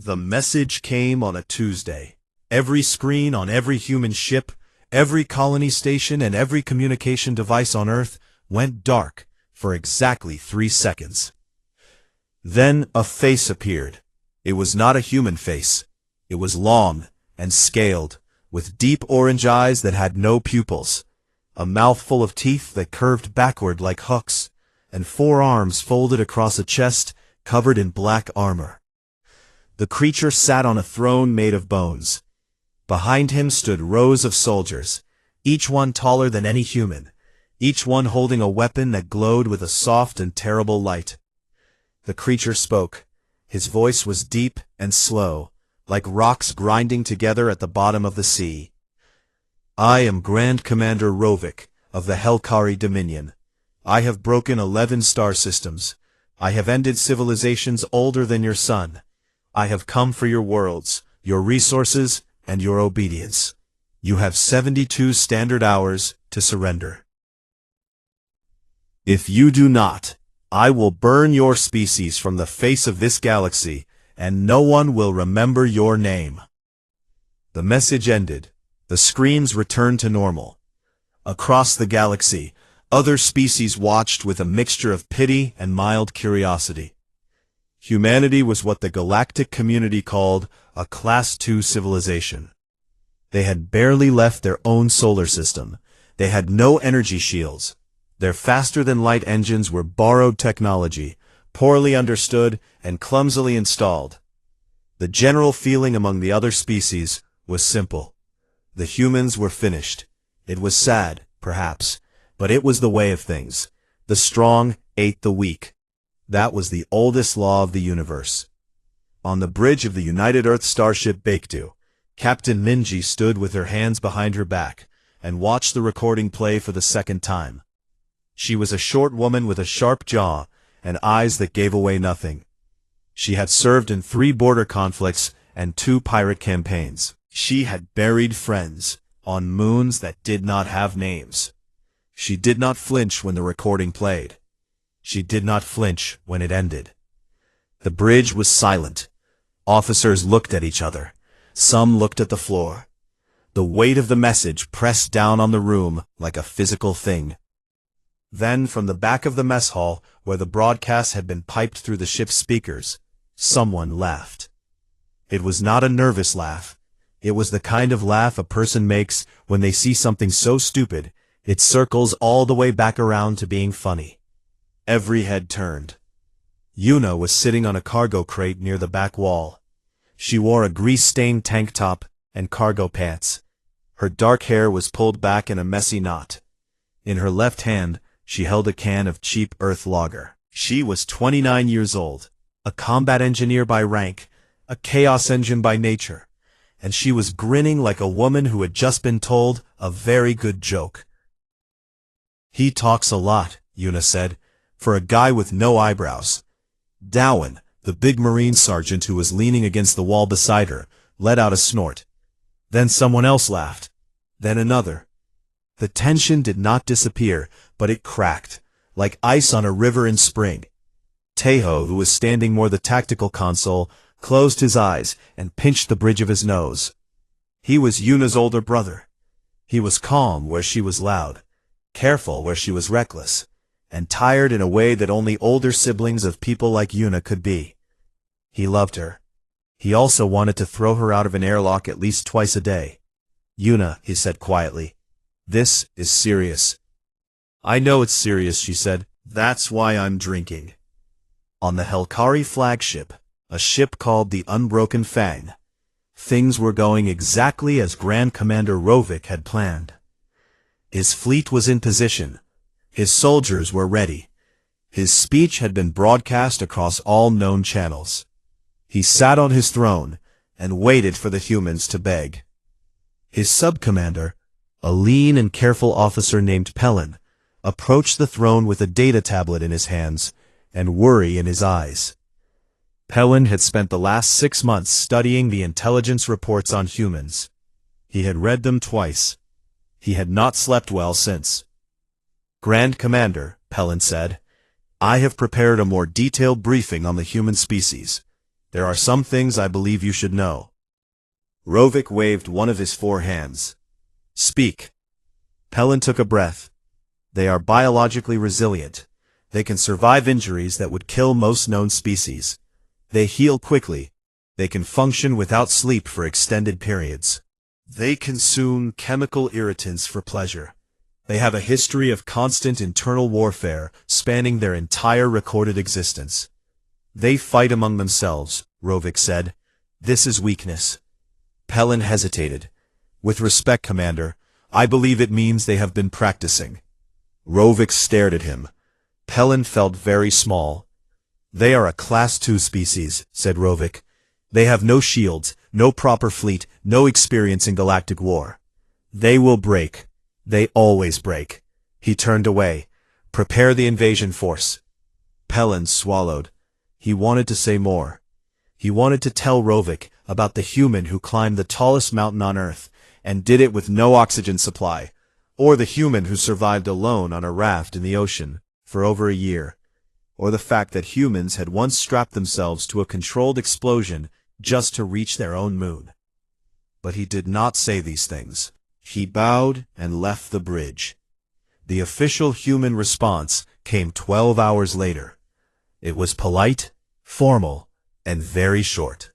The message came on a Tuesday. Every screen on every human ship, every colony station, and every communication device on Earth went dark for exactly 3 seconds. Then a face appeared. It was not a human face. It was long and scaled, with deep orange eyes that had no pupils, a mouth full of teeth that curved backward like hooks, and 4 arms folded across a chest covered in black armor. The creature sat on a throne made of bones. Behind him stood rows of soldiers, each one taller than any human, each one holding a weapon that glowed with a soft and terrible light. The creature spoke. His voice was deep and slow, like rocks grinding together at the bottom of the sea. I am Grand Commander Rovik of the Helkari Dominion. I have broken 11 star systems. I have ended civilizations older than your sun. I have come for your worlds, your resources, and your obedience. You have 72 standard hours to surrender. If you do not, I will burn your species from the face of this galaxy, and no one will remember your name. The message ended. The screens returned to normal. Across the galaxy, other species watched with a mixture of pity and mild curiosity. Humanity was what the galactic community called a Class II civilization. They had barely left their own solar system. They had no energy shields. Their faster-than-light engines were borrowed technology, poorly understood and clumsily installed. The general feeling among the other species was simple. The humans were finished. It was sad, perhaps, but it was the way of things. The strong ate the weak. That was the oldest law of the universe. On the bridge of the United Earth starship Baekdu, Captain Minji stood with her hands behind her back and watched the recording play for the second time. She was a short woman with a sharp jaw and eyes that gave away nothing. She had served in 3 border conflicts and 2 pirate campaigns. She had buried friends on moons that did not have names. She did not flinch when the recording played. She did not flinch when it ended. The bridge was silent. Officers looked at each other. Some looked at the floor. The weight of the message pressed down on the room like a physical thing. Then, from the back of the mess hall, where the broadcast had been piped through the ship's speakers, someone laughed. It was not a nervous laugh. It was the kind of laugh a person makes when they see something so stupid, it circles all the way back around to being funny. Every head turned. Yuna was sitting on a cargo crate near the back wall. She wore a grease-stained tank top and cargo pants. Her dark hair was pulled back in a messy knot. In her left hand, she held a can of cheap earth lager. She was 29 years old, a combat engineer by rank, a chaos engine by nature, and she was grinning like a woman who had just been told a very good joke. He talks a lot, Yuna said, for a guy with no eyebrows. Dowan, the big Marine sergeant who was leaning against the wall beside her, let out a snort. Then someone else laughed. Then another. The tension did not disappear, but it cracked, like ice on a river in spring. Tejo, who was standing near the tactical console, closed his eyes and pinched the bridge of his nose. He was Yuna's older brother. He was calm where she was loud, careful where she was reckless, and tired in a way that only older siblings of people like Yuna could be. He loved her. He also wanted to throw her out of an airlock at least twice a day. Yuna, he said quietly, this is serious. I know it's serious, she said. That's why I'm drinking. On the Helkari flagship, a ship called the Unbroken Fang, things were going exactly as Grand Commander Rovik had planned. His fleet was in position. His soldiers were ready. His speech had been broadcast across all known channels. He sat on his throne and waited for the humans to beg. His sub-commander, a lean and careful officer named Pelin, approached the throne with a data tablet in his hands and worry in his eyes. Pelin had spent the last 6 months studying the intelligence reports on humans. He had read them twice. He had not slept well since. Grand Commander, Pelin said, I have prepared a more detailed briefing on the human species. There are some things I believe you should know. Rovik waved one of his four hands. Speak. Pelin took a breath. They are biologically resilient. They can survive injuries that would kill most known species. They heal quickly. They can function without sleep for extended periods. They consume chemical irritants for pleasure. They have a history of constant internal warfare spanning their entire recorded existence. They fight among themselves, Rovik said. This is weakness. Pelin hesitated. With respect, Commander, I believe it means they have been practicing. Rovik stared at him. Pelin felt very small. They are a Class 2 species, said Rovik. They have no shields, no proper fleet, no experience in galactic war. They will break. They always break. He turned away. Prepare the invasion force. Pelin swallowed. He wanted to say more. He wanted to tell Rovik about the human who climbed the tallest mountain on Earth and did it with no oxygen supply, or the human who survived alone on a raft in the ocean for over a year, or the fact that humans had once strapped themselves to a controlled explosion just to reach their own moon. But he did not say these things. He bowed and left the bridge. The official human response came 12 hours later. It was polite, formal, and very short.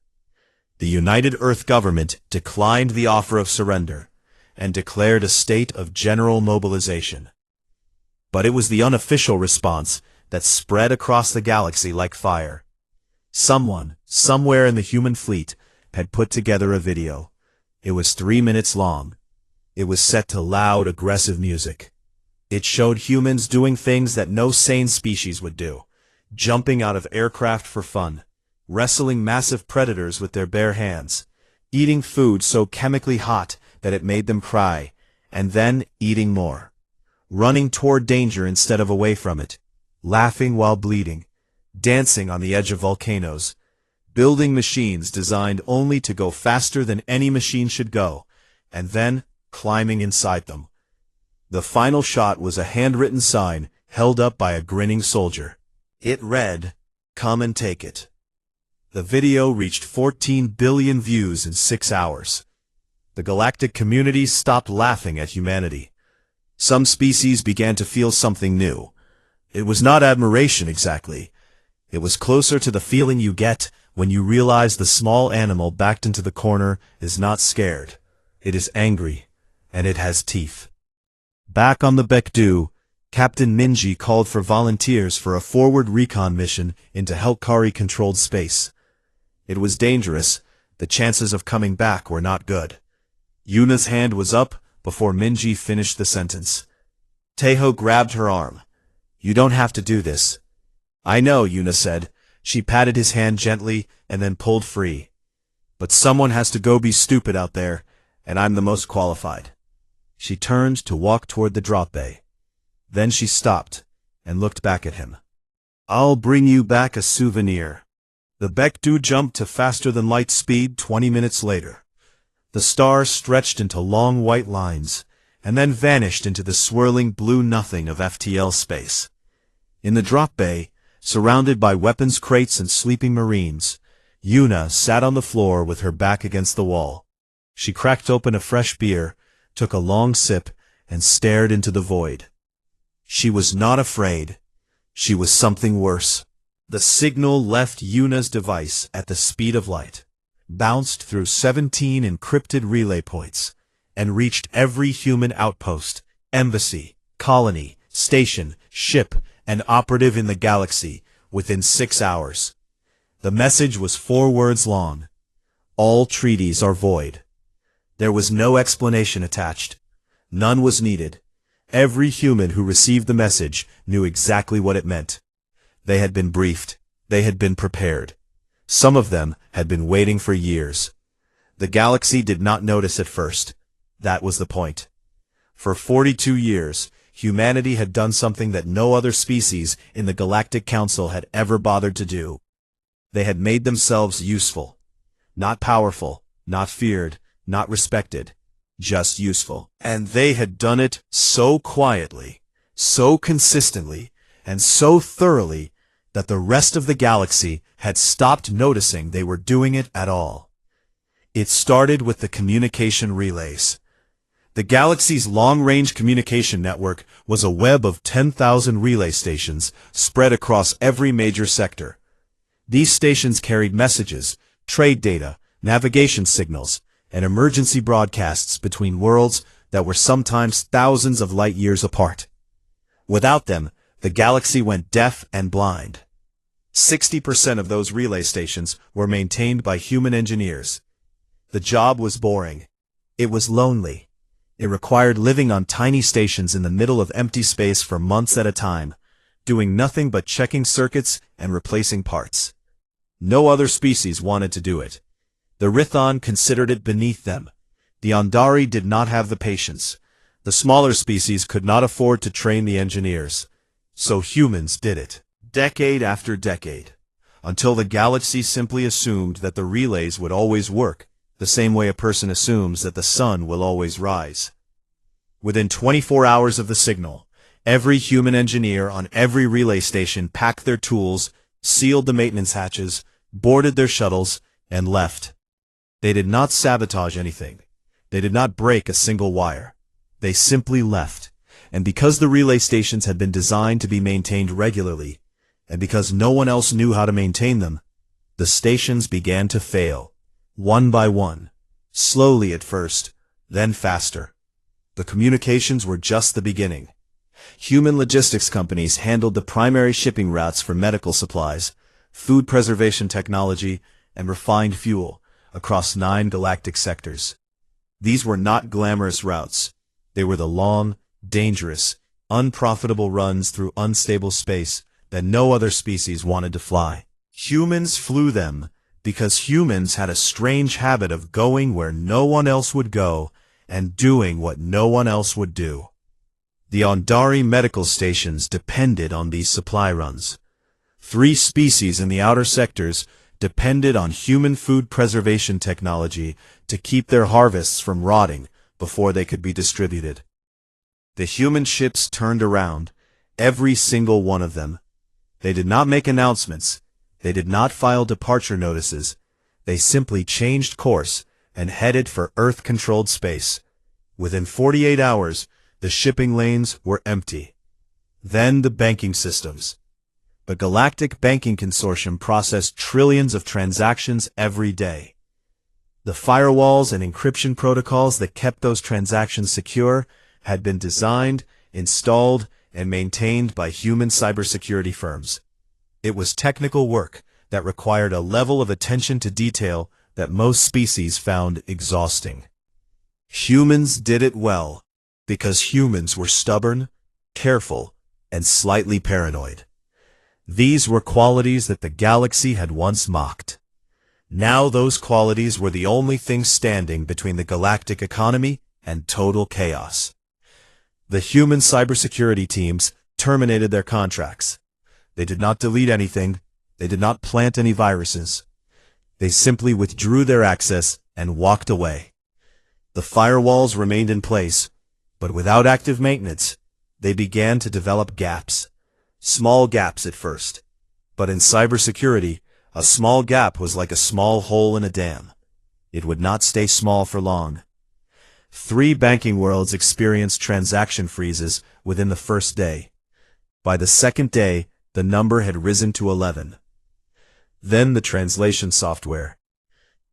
The United Earth government declined the offer of surrender and declared a state of general mobilization. But it was the unofficial response that spread across the galaxy like fire. Someone, somewhere in the human fleet, had put together a video. It was 3 minutes long. It was set to loud, aggressive music. It showed humans doing things that no sane species would do. Jumping out of aircraft for fun, wrestling massive predators with their bare hands, eating food so chemically hot that it made them cry, and then eating more. Running toward danger instead of away from it, laughing while bleeding, dancing on the edge of volcanoes, building machines designed only to go faster than any machine should go, and then climbing inside them. The final shot was a handwritten sign held up by a grinning soldier. It read, "Come and take it." The video reached 14 billion views in 6 hours. The galactic community stopped laughing at humanity. Some species began to feel something new. It was not admiration exactly. It was closer to the feeling you get when you realize the small animal backed into the corner is not scared. It is angry, and it has teeth. Back on the Bekdu, Captain Minji called for volunteers for a forward recon mission into Helkari-controlled space. It was dangerous. The chances of coming back were not good. Yuna's hand was up before Minji finished the sentence. Teho grabbed her arm. "You don't have to do this." "I know," Yuna said. She patted his hand gently and then pulled free. "But someone has to go be stupid out there, and I'm the most qualified." She turned to walk toward the drop bay. Then she stopped and looked back at him. "I'll bring you back a souvenir." The Bekdu jumped to faster-than-light speed 20 minutes later. The stars stretched into long white lines, and then vanished into the swirling blue nothing of FTL space. In the drop bay, surrounded by weapons crates and sleeping Marines, Yuna sat on the floor with her back against the wall. She cracked open a fresh beer, took a long sip, and stared into the void. She was not afraid. She was something worse. The signal left Yuna's device at the speed of light, bounced through 17 encrypted relay points, and reached every human outpost, embassy, colony, station, ship, and operative in the galaxy within 6 hours. The message was 4 words long. All treaties are void. There was no explanation attached. None was needed. Every human who received the message knew exactly what it meant. They had been briefed. They had been prepared. Some of them had been waiting for years. The galaxy did not notice at first. That was the point. For 42 years, humanity had done something that no other species in the Galactic Council had ever bothered to do. They had made themselves useful. Not powerful, not feared, not respected, just useful. And they had done it so quietly, so consistently, and so thoroughly that the rest of the galaxy had stopped noticing they were doing it at all. It started with the communication relays. The galaxy's long-range communication network was a web of 10,000 relay stations spread across every major sector. These stations carried messages, trade data, navigation signals, and emergency broadcasts between worlds that were sometimes thousands of light years apart. Without them, the galaxy went deaf and blind. 60% of those relay stations were maintained by human engineers. The job was boring. It was lonely. It required living on tiny stations in the middle of empty space for months at a time, doing nothing but checking circuits and replacing parts. No other species wanted to do it. The Rithon considered it beneath them. The Andari did not have the patience. The smaller species could not afford to train the engineers. So humans did it, decade after decade, until the galaxy simply assumed that the relays would always work, the same way a person assumes that the sun will always rise. Within 24 hours of the signal, every human engineer on every relay station packed their tools, sealed the maintenance hatches, boarded their shuttles, and left. They did not sabotage anything. They did not break a single wire. They simply left. And because the relay stations had been designed to be maintained regularly, and because no one else knew how to maintain them, the stations began to fail. One by one, slowly at first, then faster. The communications were just the beginning. Human logistics companies handled the primary shipping routes for medical supplies, food preservation technology, and refined fuel across 9 galactic sectors. These were not glamorous routes. They were the long, dangerous, unprofitable runs through unstable space that no other species wanted to fly. Humans flew them because humans had a strange habit of going where no one else would go and doing what no one else would do. The Andari medical stations depended on these supply runs. 3 species in the outer sectors depended on human food preservation technology to keep their harvests from rotting before they could be distributed. The human ships turned around, every single one of them. They did not make announcements. They did not file departure notices. They simply changed course and headed for Earth-controlled space. Within 48 hours, the shipping lanes were empty. Then the banking systems. The Galactic Banking Consortium processed trillions of transactions every day. The firewalls and encryption protocols that kept those transactions secure had been designed, installed, and maintained by human cybersecurity firms. It was technical work that required a level of attention to detail that most species found exhausting. Humans did it well because humans were stubborn, careful, and slightly paranoid. These were qualities that the galaxy had once mocked. Now those qualities were the only thing standing between the galactic economy and total chaos. The human cybersecurity teams terminated their contracts. They did not delete anything. They did not plant any viruses. They simply withdrew their access and walked away. The firewalls remained in place, but without active maintenance, they began to develop gaps. Small gaps at first. But in cybersecurity, a small gap was like a small hole in a dam. It would not stay small for long. 3 banking worlds experienced transaction freezes within the first day. By the second day, the number had risen to 11. Then the translation software.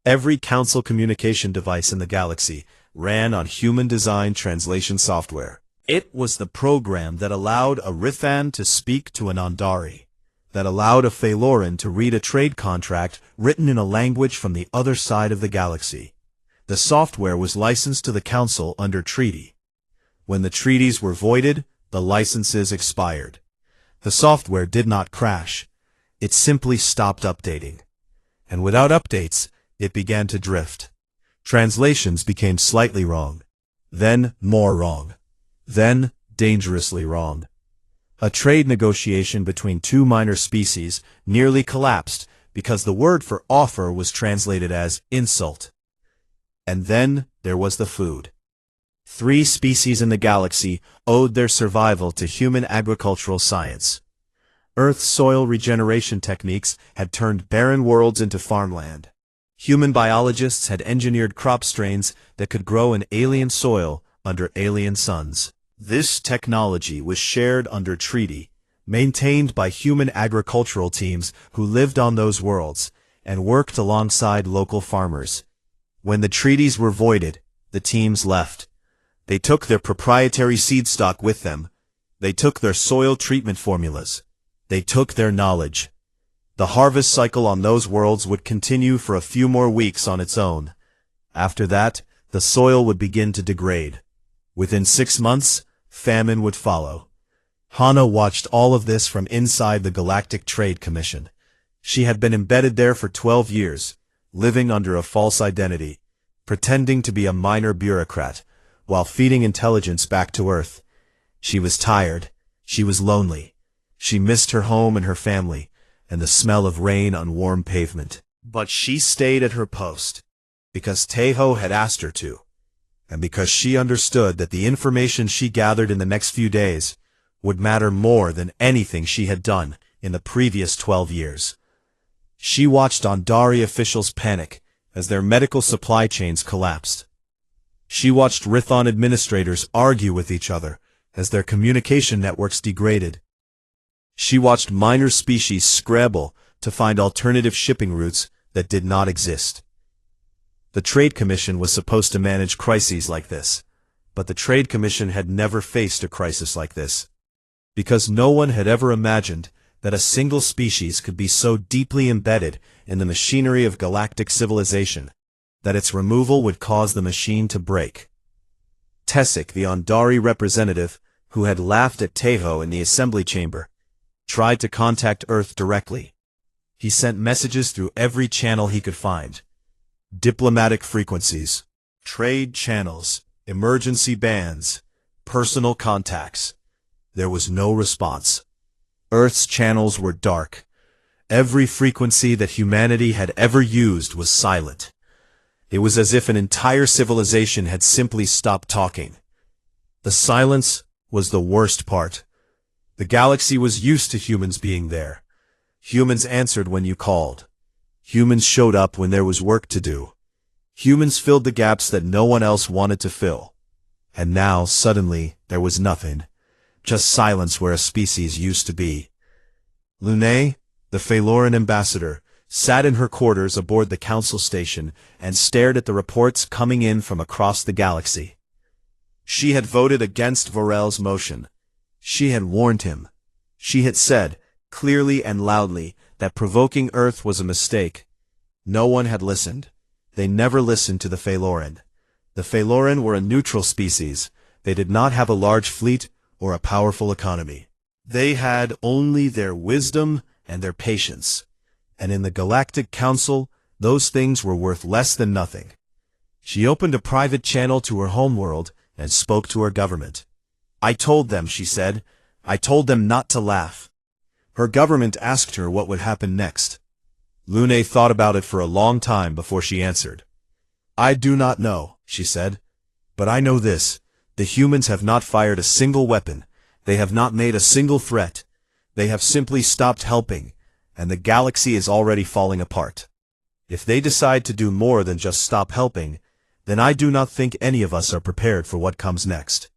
Every council communication device in the galaxy ran on human-designed translation software. It was the program that allowed a Rithan to speak to an Andari, that allowed a Phaeloran to read a trade contract written in a language from the other side of the galaxy. The software was licensed to the Council under treaty. When the treaties were voided, the licenses expired. The software did not crash. It simply stopped updating. And without updates, it began to drift. Translations became slightly wrong, then more wrong, then dangerously wrong. A trade negotiation between 2 minor species nearly collapsed because the word for offer was translated as insult. And then there was the food. 3 species in the galaxy owed their survival to human agricultural science. Earth's soil regeneration techniques had turned barren worlds into farmland. Human biologists had engineered crop strains that could grow in alien soil under alien suns. This technology was shared under treaty, maintained by human agricultural teams who lived on those worlds and worked alongside local farmers. When the treaties were voided, the teams left. They took their proprietary seed stock with them. They took their soil treatment formulas. They took their knowledge. The harvest cycle on those worlds would continue for a few more weeks on its own. After that, the soil would begin to degrade. Within 6 months, famine would follow. Hana watched all of this from inside the Galactic Trade Commission. She had been embedded there for 12 years, living under a false identity, pretending to be a minor bureaucrat, while feeding intelligence back to Earth. She was tired. She was lonely. She missed her home and her family, and the smell of rain on warm pavement. But she stayed at her post, because Tejo had asked her to, and because she understood that the information she gathered in the next few days would matter more than anything she had done in the previous 12 years. She watched Andari officials panic as their medical supply chains collapsed. She watched Rithon administrators argue with each other as their communication networks degraded. She watched minor species scramble to find alternative shipping routes that did not exist. The Trade Commission was supposed to manage crises like this, but the Trade Commission had never faced a crisis like this, because no one had ever imagined that a single species could be so deeply embedded in the machinery of galactic civilization that its removal would cause the machine to break. Tessic, the Andari representative, who had laughed at Tejo in the assembly chamber, tried to contact Earth directly. He sent messages through every channel he could find. Diplomatic frequencies, trade channels, emergency bands, personal contacts. There was no response. Earth's channels were dark. Every frequency that humanity had ever used was silent. It was as if an entire civilization had simply stopped talking. The silence was the worst part. The galaxy was used to humans being there. Humans answered when you called. Humans showed up when there was work to do. Humans filled the gaps that no one else wanted to fill. And now, suddenly, there was nothing. Just silence where a species used to be. Lune, the Phaeloran ambassador, sat in her quarters aboard the council station and stared at the reports coming in from across the galaxy. She had voted against Vorel's motion. She had warned him. She had said, clearly and loudly, that provoking Earth was a mistake. No one had listened. They never listened to the Phaeloran. The Phaeloran were a neutral species. They did not have a large fleet or a powerful economy. They had only their wisdom and their patience. And in the Galactic Council, those things were worth less than nothing. She opened a private channel to her homeworld and spoke to her government. I told them, she said. I told them not to laugh. Her government asked her what would happen next. Lune thought about it for a long time before she answered. I do not know, she said. But I know this. The humans have not fired a single weapon. They have not made a single threat. They have simply stopped helping, and the galaxy is already falling apart. If they decide to do more than just stop helping, then I do not think any of us are prepared for what comes next.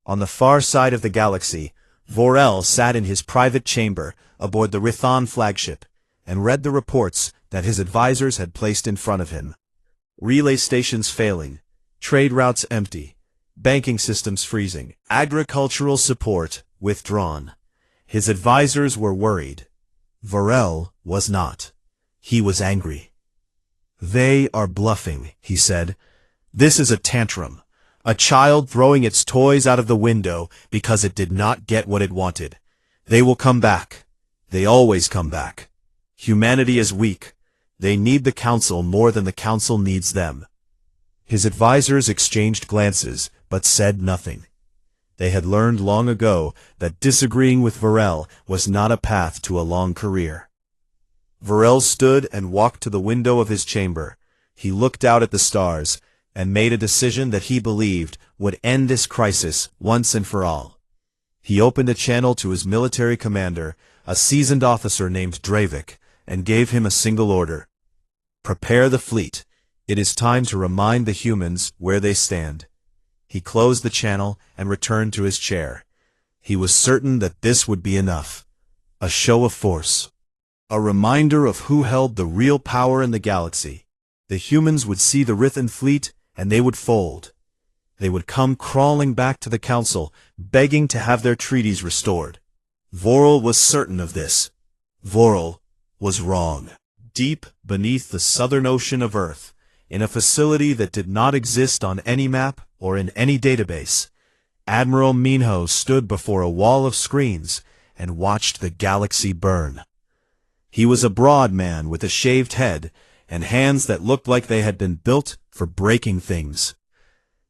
On the far side of the galaxy, Vorel sat in his private chamber aboard the Rithon flagship and read the reports that his advisors had placed in front of him. Relay stations failing, trade routes empty, banking systems freezing, agricultural support withdrawn. His advisors were worried. Vorel was not. He was angry. They are bluffing, he said. This is a tantrum. A child throwing its toys out of the window because it did not get what it wanted. They will come back. They always come back. Humanity is weak. They need the Council more than the Council needs them. His advisors exchanged glances, but said nothing. They had learned long ago that disagreeing with Vorel was not a path to a long career. Vorel stood and walked to the window of his chamber. He looked out at the stars and made a decision that he believed would end this crisis once and for all. He opened a channel to his military commander, a seasoned officer named Dravik, and gave him a single order. Prepare the fleet. It is time to remind the humans where they stand. He closed the channel and returned to his chair. He was certain that this would be enough. A show of force. A reminder of who held the real power in the galaxy. The humans would see the Rithan fleet, and they would fold. They would come crawling back to the council, begging to have their treaties restored. Vorel was certain of this. Vorel was wrong. Deep beneath the southern ocean of Earth, in a facility that did not exist on any map or in any database, Admiral Minho stood before a wall of screens and watched the galaxy burn. He was a broad man with a shaved head and hands that looked like they had been built for breaking things.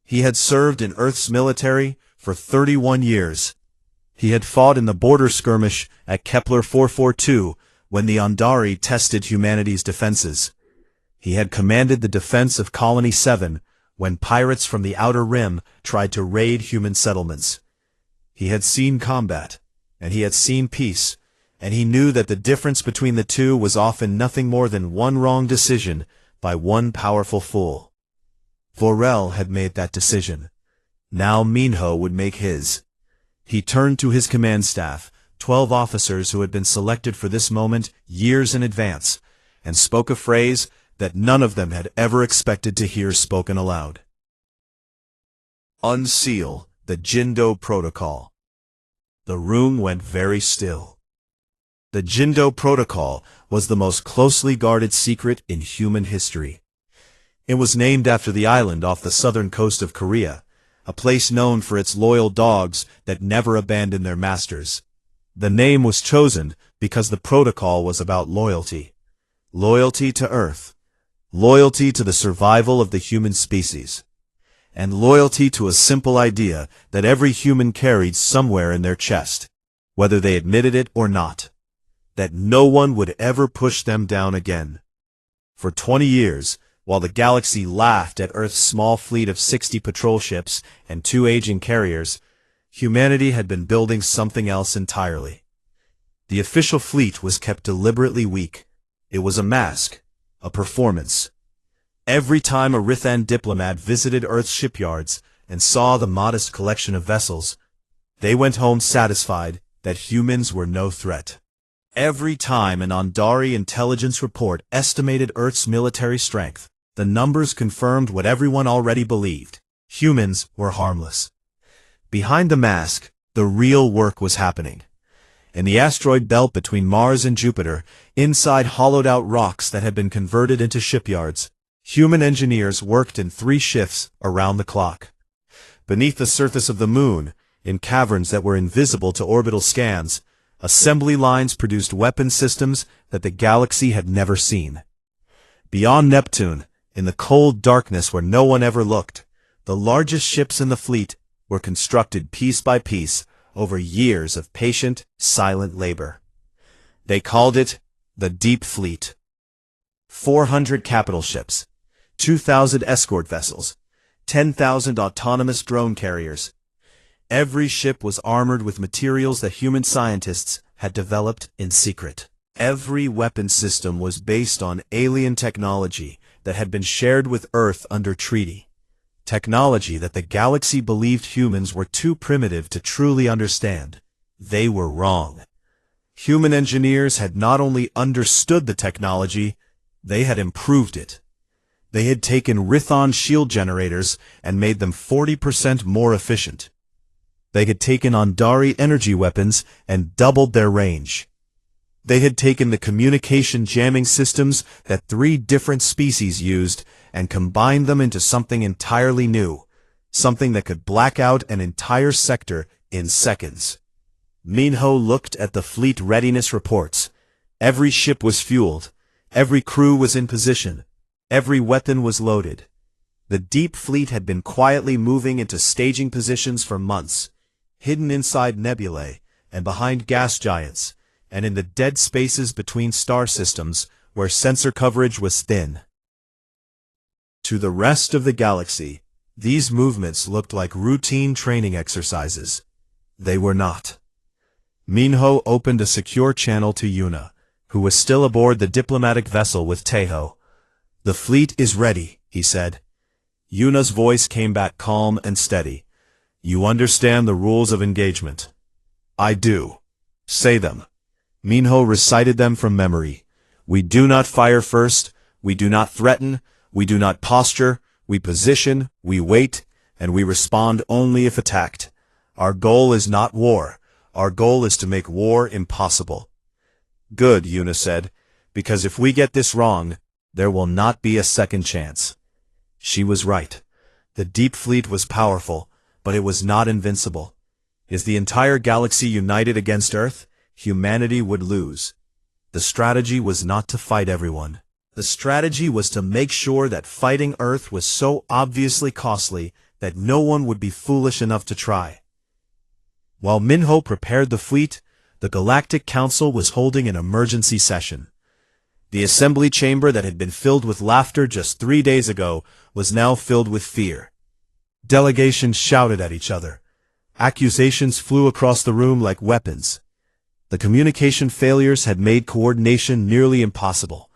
He had served in Earth's military for 31 years. He had fought in the border skirmish at Kepler 442 when the Andari tested humanity's defenses. He had commanded the defense of Colony 7 when pirates from the Outer Rim tried to raid human settlements. He had seen combat, and he had seen peace, and he knew that the difference between the two was often nothing more than one wrong decision by one powerful fool. Vorel had made that decision. Now Minho would make his. He turned to his command staff, 12 officers who had been selected for this moment years in advance, and spoke a phrase that none of them had ever expected to hear spoken aloud. Unseal the Jindo Protocol. The room went very still. The Jindo Protocol was the most closely guarded secret in human history. It was named after the island off the southern coast of Korea, a place known for its loyal dogs that never abandoned their masters. The name was chosen because the protocol was about loyalty. Loyalty to Earth. Loyalty to the survival of the human species. And loyalty to a simple idea that every human carried somewhere in their chest, whether they admitted it or not. That no one would ever push them down again. For 20 years, while the galaxy laughed at Earth's small fleet of 60 patrol ships and 2 aging carriers, humanity had been building something else entirely. The official fleet was kept deliberately weak. It was a mask, a performance. Every time a Rithan diplomat visited Earth's shipyards and saw the modest collection of vessels, they went home satisfied that humans were no threat. Every time an Andari intelligence report estimated Earth's military strength, the numbers confirmed what everyone already believed. Humans were harmless. Behind the mask, the real work was happening. In the asteroid belt between Mars and Jupiter, inside hollowed-out rocks that had been converted into shipyards, human engineers worked in 3 shifts around the clock. Beneath the surface of the moon, in caverns that were invisible to orbital scans, assembly lines produced weapon systems that the galaxy had never seen. Beyond Neptune, in the cold darkness where no one ever looked, the largest ships in the fleet were constructed piece by piece over years of patient, silent labor. They called it the Deep Fleet. 400 capital ships, 2,000 escort vessels, 10,000 autonomous drone carriers. Every ship was armored with materials that human scientists had developed in secret. Every weapon system was based on alien technology that had been shared with Earth under treaty. Technology that the galaxy believed humans were too primitive to truly understand. They were wrong. Human engineers had not only understood the technology, they had improved it. They had taken Rithon shield generators and made them 40% more efficient. They had taken Andari energy weapons and doubled their range. They had taken the communication jamming systems that 3 different species used and combined them into something entirely new, something that could black out an entire sector in seconds. Minho looked at the fleet readiness reports. Every ship was fueled. Every crew was in position. Every weapon was loaded. The Deep Fleet had been quietly moving into staging positions for months, hidden inside nebulae and behind gas giants, and in the dead spaces between star systems where sensor coverage was thin. To the rest of the galaxy, these movements looked like routine training exercises. They were not. Minho opened a secure channel to Yuna, who was still aboard the diplomatic vessel with Taeho. "The fleet is ready," he said. Yuna's voice came back calm and steady. "You understand the rules of engagement." "I do." "Say them." Minho recited them from memory. "We do not fire first, we do not threaten, we do not posture, we position, we wait, and we respond only if attacked. Our goal is not war. Our goal is to make war impossible." "Good," Yuna said, "because if we get this wrong, there will not be a second chance." She was right. The Deep Fleet was powerful, but it was not invincible. Is the entire galaxy united against Earth, humanity would lose. The strategy was not to fight everyone. The strategy was to make sure that fighting Earth was so obviously costly that no one would be foolish enough to try. While Minho prepared the fleet, the Galactic Council was holding an emergency session. The assembly chamber that had been filled with laughter just 3 days ago was now filled with fear. Delegations shouted at each other. Accusations flew across the room like weapons. The communication failures had made coordination nearly impossible.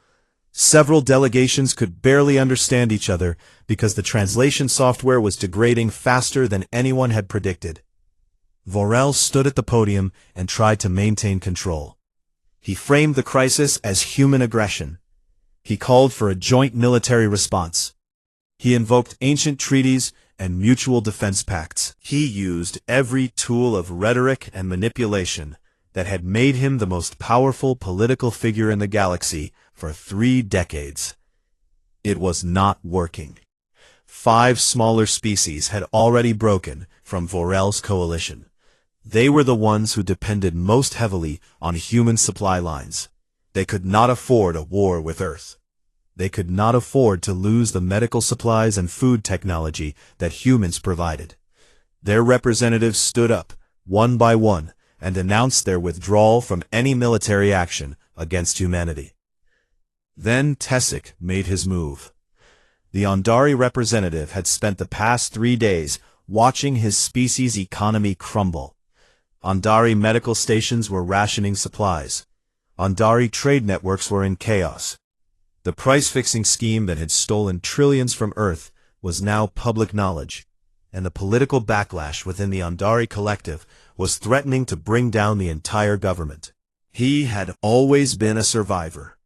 Several delegations could barely understand each other because the translation software was degrading faster than anyone had predicted. Vorel stood at the podium and tried to maintain control. He framed the crisis as human aggression. He called for a joint military response. He invoked ancient treaties and mutual defense pacts. He used every tool of rhetoric and manipulation that had made him the most powerful political figure in the galaxy for 3 decades. It was not working. 5 smaller species had already broken from Vorel's coalition. They were the ones who depended most heavily on human supply lines. They could not afford a war with Earth. They could not afford to lose the medical supplies and food technology that humans provided. Their representatives stood up, one by one, and announced their withdrawal from any military action against humanity. Then Tessic made his move. The Ondari representative had spent the past 3 days watching his species' economy crumble. Ondari medical stations were rationing supplies. Ondari trade networks were in chaos. The price-fixing scheme that had stolen trillions from Earth was now public knowledge, and the political backlash within the Ondari collective was threatening to bring down the entire government. He had always been a survivor,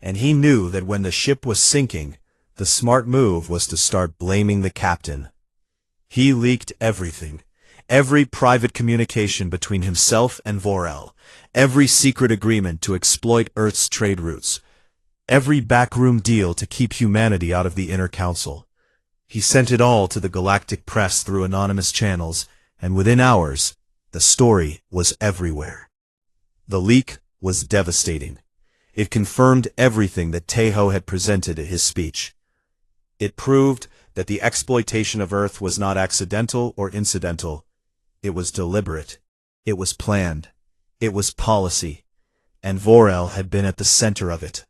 and he knew that when the ship was sinking, the smart move was to start blaming the captain. He leaked everything. Every private communication between himself and Vorel, every secret agreement to exploit Earth's trade routes, every backroom deal to keep humanity out of the Inner Council. He sent it all to the galactic press through anonymous channels, and within hours, the story was everywhere. The leak was devastating. It confirmed everything that Taeho had presented at his speech. It proved that the exploitation of Earth was not accidental or incidental. It was deliberate. It was planned. It was policy. And Vorel had been at the center of it.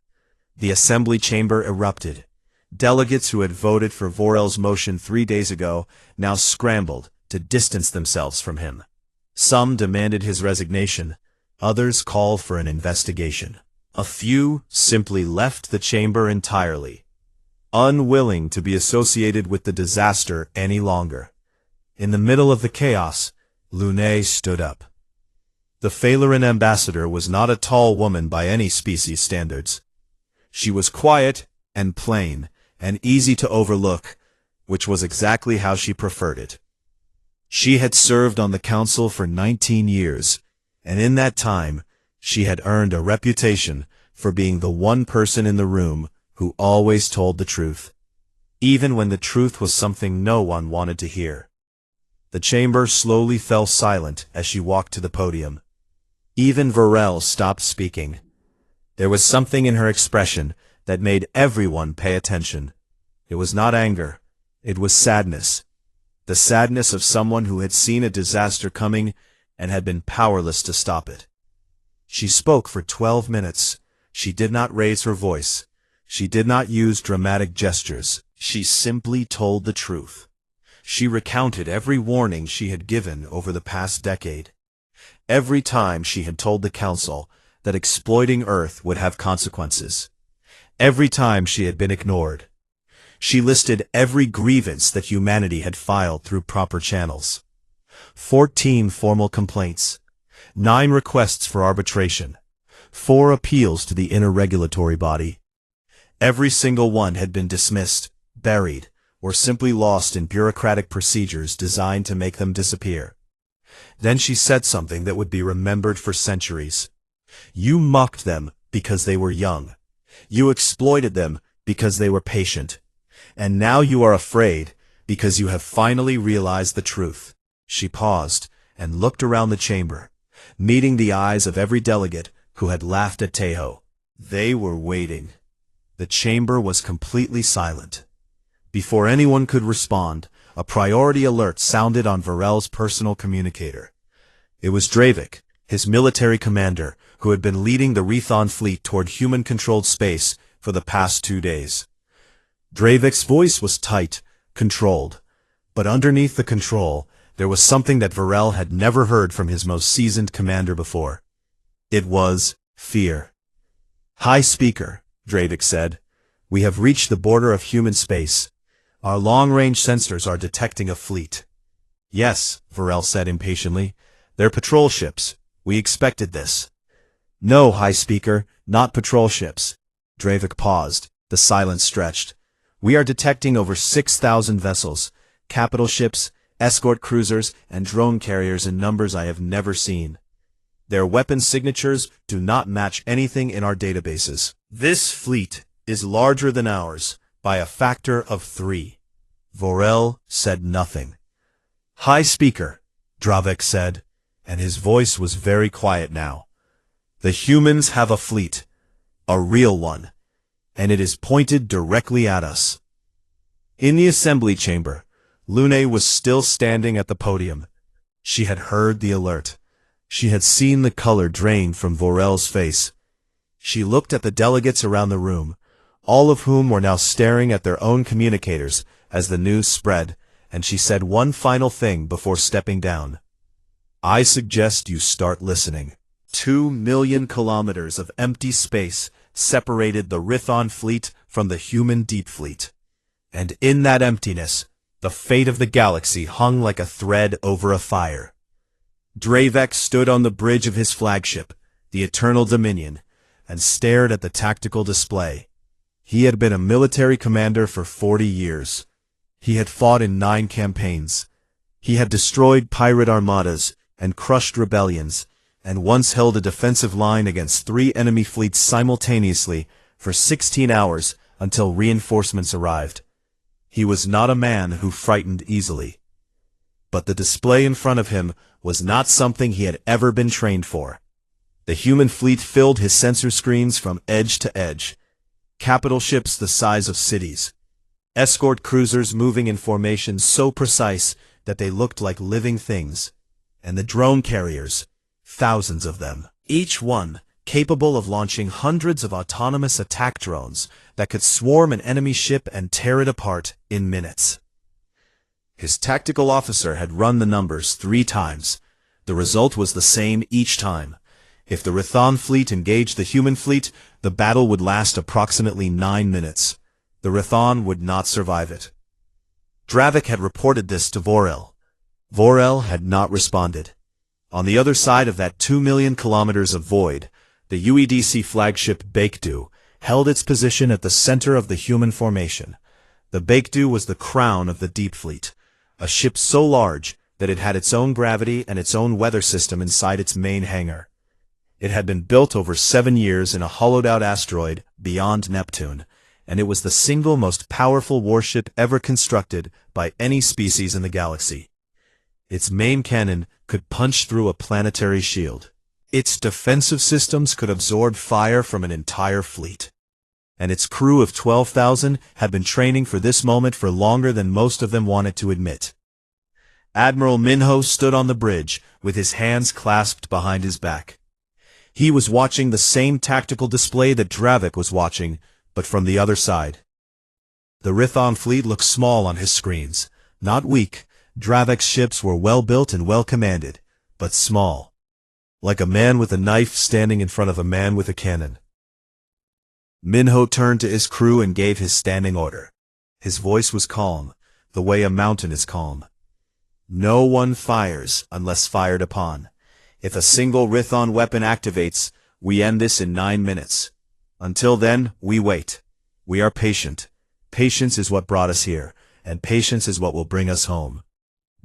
The assembly chamber erupted. Delegates who had voted for Vorel's motion 3 days ago now scrambled to distance themselves from him. Some demanded his resignation. Others called for an investigation. A few simply left the chamber entirely, unwilling to be associated with the disaster any longer. In the middle of the chaos, Lune stood up. The Phaeloran ambassador was not a tall woman by any species standards. She was quiet and plain and easy to overlook, which was exactly how she preferred it. She had served on the council for 19 years, and in that time, she had earned a reputation for being the one person in the room who always told the truth, even when the truth was something no one wanted to hear. The chamber slowly fell silent as she walked to the podium. Even Vorel stopped speaking. There was something in her expression that made everyone pay attention. It was not anger. It was sadness. The sadness of someone who had seen a disaster coming and had been powerless to stop it. She spoke for 12 minutes. She did not raise her voice. She did not use dramatic gestures. She simply told the truth. She recounted every warning she had given over the past decade. Every time she had told the Council that exploiting Earth would have consequences. Every time she had been ignored. She listed every grievance that humanity had filed through proper channels. 14 formal complaints, 9 requests for arbitration, 4 appeals to the inner regulatory body. Every single one had been dismissed, buried, or simply lost in bureaucratic procedures designed to make them disappear. Then she said something that would be remembered for centuries. You mocked them because they were young. You exploited them because they were patient. And now you are afraid because you have finally realized the truth. She paused and looked around the chamber, meeting the eyes of every delegate who had laughed at Tejo. They were waiting. The chamber was completely silent. Before anyone could respond, a priority alert sounded on Varel's personal communicator. It was Dravik, his military commander, who had been leading the Rethon fleet toward human-controlled space for the past 2 days. Dravik's voice was tight, controlled, but underneath the control, there was something that Varel had never heard from his most seasoned commander before. It was fear. High Speaker, Dravik said, we have reached the border of human space. Our long-range sensors are detecting a fleet. Yes, Varel said impatiently. They're patrol ships. We expected this. No, High Speaker, not patrol ships. Dravik paused. The silence stretched. We are detecting over 6,000 vessels, capital ships, escort cruisers, and drone carriers in numbers I have never seen. Their weapon signatures do not match anything in our databases. This fleet is larger than ours by a factor of 3. Varel said nothing. High Speaker, Dravik said, and his voice was very quiet now. The humans have a fleet, a real one, and it is pointed directly at us. In the assembly chamber, Lune was still standing at the podium. She had heard the alert. She had seen the color drain from Varel's face. She looked at the delegates around the room, all of whom were now staring at their own communicators as the news spread, and she said one final thing before stepping down. I suggest you start listening. 2 million kilometers of empty space separated the Rithon fleet from the human deep fleet. And in that emptiness, the fate of the galaxy hung like a thread over a fire. Dravik stood on the bridge of his flagship, the Eternal Dominion, and stared at the tactical display. He had been a military commander for 40 years. He had fought in 9 campaigns. He had destroyed pirate armadas and crushed rebellions, and once held a defensive line against 3 enemy fleets simultaneously for 16 hours until reinforcements arrived. He was not a man who frightened easily. But the display in front of him was not something he had ever been trained for. The human fleet filled his sensor screens from edge to edge. Capital ships the size of cities. Escort cruisers moving in formations so precise that they looked like living things. And the drone carriers, thousands of them, each one capable of launching hundreds of autonomous attack drones that could swarm an enemy ship and tear it apart in minutes. His tactical officer had run the numbers 3 times. The result was the same each time. If the Rithon fleet engaged the human fleet, the battle would last approximately 9 minutes. The Rithon would not survive it. Dravik had reported this to Vorel. Vorel had not responded. On the other side of that 2 million kilometers of void, the UEDC flagship Baekdu held its position at the center of the human formation. The Baekdu was the crown of the Deep Fleet, a ship so large that it had its own gravity and its own weather system inside its main hangar. It had been built over 7 years in a hollowed-out asteroid beyond Neptune, and it was the single most powerful warship ever constructed by any species in the galaxy. Its main cannon could punch through a planetary shield. Its defensive systems could absorb fire from an entire fleet. And its crew of 12,000 had been training for this moment for longer than most of them wanted to admit. Admiral Minho stood on the bridge, with his hands clasped behind his back. He was watching the same tactical display that Dravik was watching, but from the other side. The Rithon fleet looked small on his screens, not weak. Dravik's ships were well built and well commanded, but small. like a man with a knife standing in front of a man with a cannon. Minho turned to his crew and gave his standing order. His voice was calm, the way a mountain is calm. No one fires unless fired upon. If a single Rithon weapon activates, we end this in 9 minutes. Until then, we wait. We are patient. Patience is what brought us here, and patience is what will bring us home.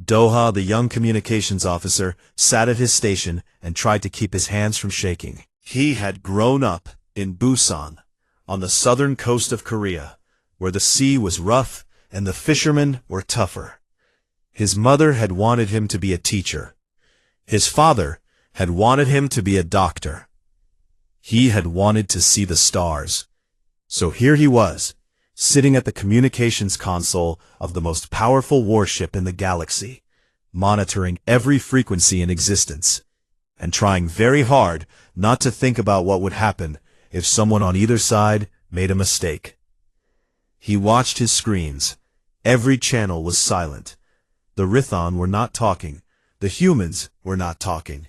Doha, the young communications officer, sat at his station and tried to keep his hands from shaking. He had grown up in Busan, on the southern coast of Korea, where the sea was rough and the fishermen were tougher. His mother had wanted him to be a teacher. His father had wanted him to be a doctor. He had wanted to see the stars. So here he was, sitting at the communications console of the most powerful warship in the galaxy, monitoring every frequency in existence, and trying very hard not to think about what would happen if someone on either side made a mistake. He watched his screens. Every channel was silent. The Rithon were not talking. The humans were not talking.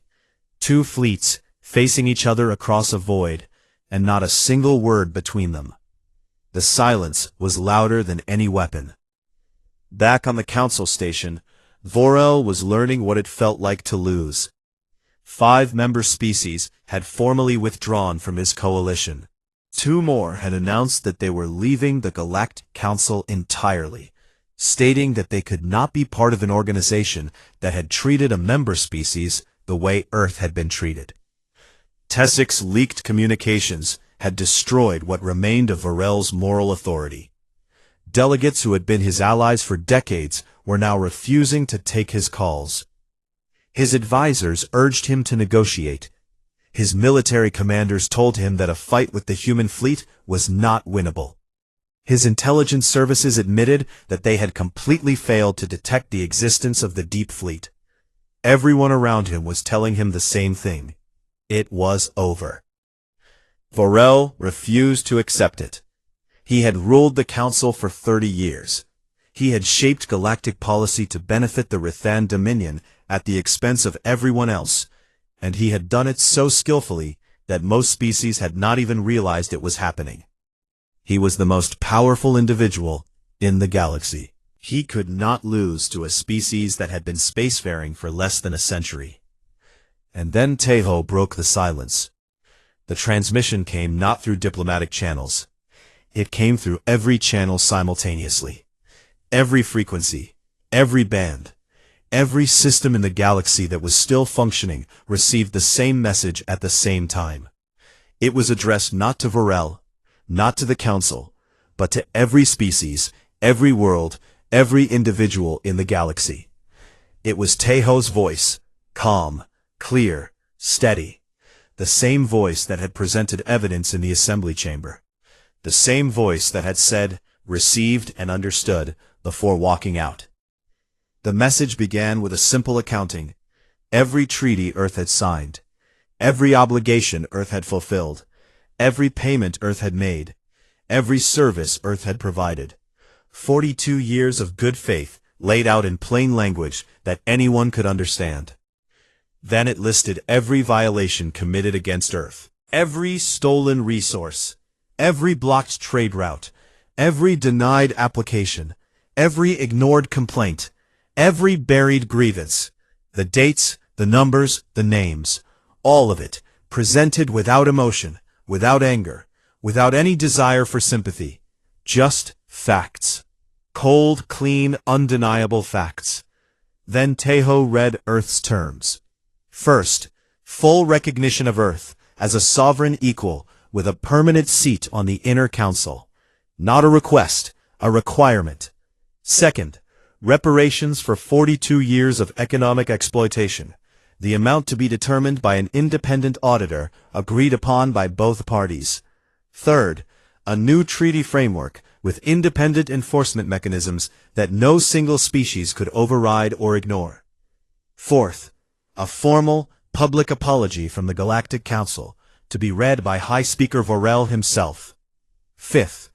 2 fleets facing each other across a void, and not a single word between them. The silence was louder than any weapon. Back on the council station, Vorel was learning what it felt like to lose. 5 member species had formally withdrawn from his coalition. 2 more had announced that they were leaving the Galactic Council entirely, stating that they could not be part of an organization that had treated a member species the way Earth had been treated. Tessik's leaked communications had destroyed what remained of Vorel's moral authority. Delegates who had been his allies for decades were now refusing to take his calls. His advisors urged him to negotiate. His military commanders told him that a fight with the human fleet was not winnable. His intelligence services admitted that they had completely failed to detect the existence of the Deep Fleet. Everyone around him was telling him the same thing. It was over. Vorel refused to accept it. He had ruled the Council for 30 years. He had shaped galactic policy to benefit the Rithan Dominion at the expense of everyone else, and he had done it so skillfully that most species had not even realized it was happening. He was the most powerful individual in the galaxy. He could not lose to a species that had been spacefaring for less than a century. And then Teho broke the silence. The transmission came not through diplomatic channels. It came through every channel simultaneously. Every frequency, every band, every system in the galaxy that was still functioning received the same message at the same time. It was addressed not to Vorel, not to the Council, but to every species, every world, every individual in the galaxy. It was Teho's voice, calm, clear, steady. The same voice that had presented evidence in the assembly chamber. The same voice that had said, received and understood, before walking out. The message began with a simple accounting. Every treaty Earth had signed. Every obligation Earth had fulfilled. Every payment Earth had made. Every service Earth had provided. 42 years of good faith laid out in plain language that anyone could understand. Then it listed every violation committed against Earth. Every stolen resource. Every blocked trade route. Every denied application. Every ignored complaint. Every buried grievance. The dates, the numbers, the names. All of it, presented without emotion, without anger, without any desire for sympathy. Just facts. Cold, clean, undeniable facts. Then Teho read Earth's terms. First, full recognition of Earth as a sovereign equal with a permanent seat on the Inner Council. Not a request, a requirement. Second, reparations for 42 years of economic exploitation, the amount to be determined by an independent auditor agreed upon by both parties. Third, a new treaty framework with independent enforcement mechanisms that no single species could override or ignore. Fourth, a formal, public apology from the Galactic Council to be read by High Speaker Vorel himself. Fifth,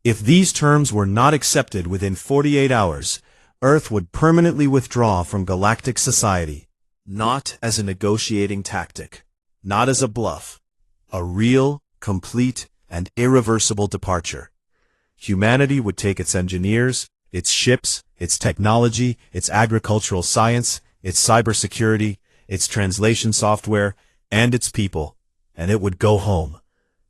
if these terms were not accepted within 48 hours, Earth would permanently withdraw from galactic society. not as a negotiating tactic, not as a bluff, a real, complete, and irreversible departure. Humanity would take its engineers, its ships, its technology, its agricultural science, its cybersecurity, its translation software, and its people, and it would go home.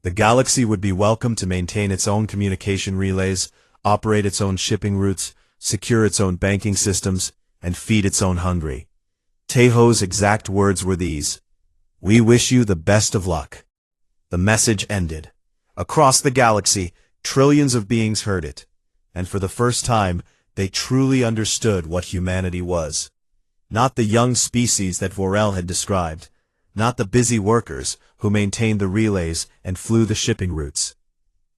The galaxy would be welcome to maintain its own communication relays, operate its own shipping routes, secure its own banking systems, and feed its own hungry. Teiho's exact words were these: "We wish you the best of luck." The message ended. Across the galaxy, trillions of beings heard it, and for the first time, they truly understood what humanity was. Not the young species that Vorel had described, not the busy workers who maintained the relays and flew the shipping routes.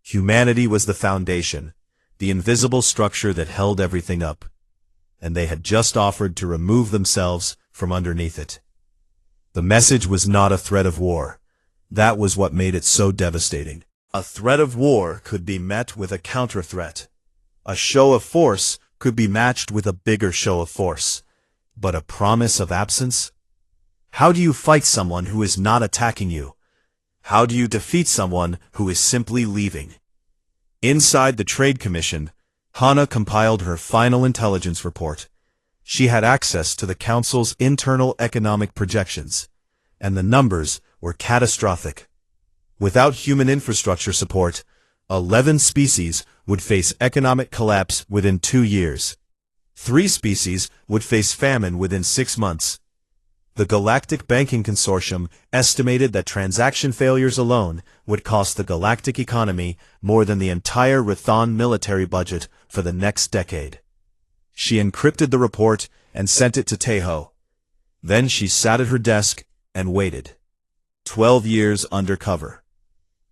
Humanity was the foundation, the invisible structure that held everything up, and they had just offered to remove themselves from underneath it. The message was not a threat of war. That was what made it so devastating. A threat of war could be met with a counter-threat. A show of force could be matched with a bigger show of force. But a promise of absence? How do you fight someone who is not attacking you? How do you defeat someone who is simply leaving? Inside the Trade Commission, Hana compiled her final intelligence report. She had access to the Council's internal economic projections, and the numbers were catastrophic. Without human infrastructure support, 11 species would face economic collapse within 2 years. 3 species would face famine within 6 months. The Galactic Banking Consortium estimated that transaction failures alone would cost the galactic economy more than the entire Rathon military budget for the next decade. She encrypted the report and sent it to Teiho. Then she sat at her desk and waited. 12 years undercover.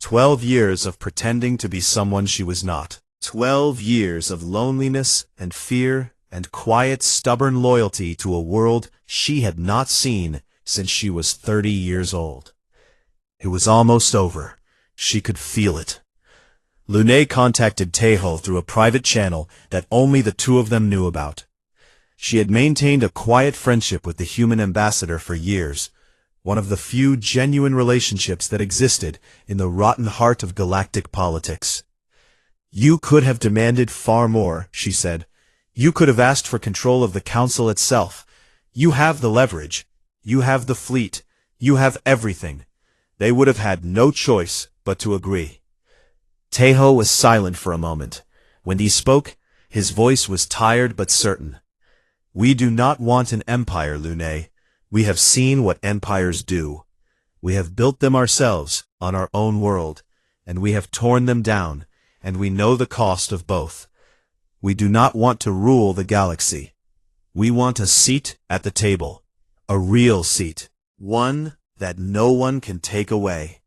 12 years of pretending to be someone she was not. 12 years of loneliness and fear and quiet, stubborn loyalty to a world she had not seen since she was 30 years old. It was almost over. She could feel it. Lune contacted Teiho through a private channel that only the two of them knew about. She had maintained a quiet friendship with the human ambassador for years, one of the few genuine relationships that existed in the rotten heart of galactic politics. "You could have demanded far more," she said. "You could have asked for control of the Council itself. You have the leverage. You have the fleet. You have everything." They would have had no choice but to agree. Teiho was silent for a moment. When he spoke, his voice was tired but certain. "We do not want an empire, Lune. We have seen what empires do. We have built them ourselves on our own world, and we have torn them down, and we know the cost of both. We do not want to rule the galaxy. We want a seat at the table, a real seat, one that no one can take away."